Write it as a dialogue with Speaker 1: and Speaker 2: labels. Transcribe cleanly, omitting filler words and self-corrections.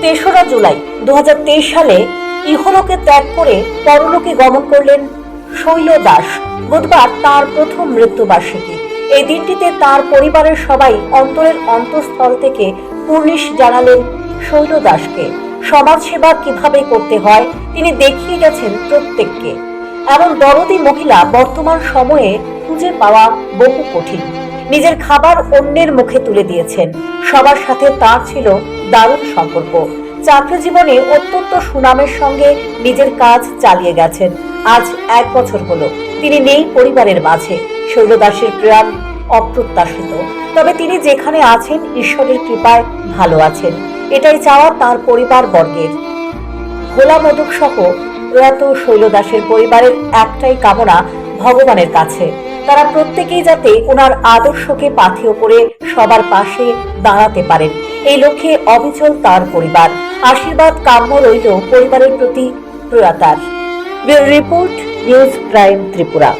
Speaker 1: তেসরা জুলাই 2023 সালে ইহলোকে ত্যাগ করে পরলোকে গমন করলেন শৈল দাস। বুধবার তার প্রথম মৃত্যুবার্ষিকী। এই দিনটিতে তার পরিবারের সবাই অন্তরের অন্তঃস্থল থেকে কুর্নিশ জানালেন শৈল দাসকে। সমাজসেবা কিভাবে করতে হয় তিনি দেখিয়ে গেছেন প্রত্যেককে। এমন দরদি মহিলা বর্তমান সময়ে খুঁজে পাওয়া বহু কঠিন। নিজের খাবার অন্যের মুখে তুলে দিয়েছেন। সবার সাথে তার ছিল দারুণ সম্পর্ক। চাকরি জীবনে অত্যন্ত সুনামের সঙ্গে নিজের কাজ চালিয়ে গেছেন। আজ 1 বছর হলো তিনি নেই পরিবারের মাঝে। শৈল দাসের প্রয়াণ অপ্রত্যাশিত, তবে তিনি যেখানে আছেন ঈশ্বরের কৃপায় ভালো আছেন, এটাই চাওয়া তার পরিবার বর্গের। ভোলা মোদক সহ প্রয়াত শৈল দাসের পরিবারের একটাই কামনা ভগবানের কাছে, তারা প্রত্যেকেই যাতে ওনার আদর্শকে পাথেয় করে সবার পাশে দাঁড়াতে পারেন, এই লক্ষ্যে অবিচল তার পরিবার। আশীর্বাদ কাম্য রইল পরিবারের প্রতি প্রয়াতার। Report news prime Tripura.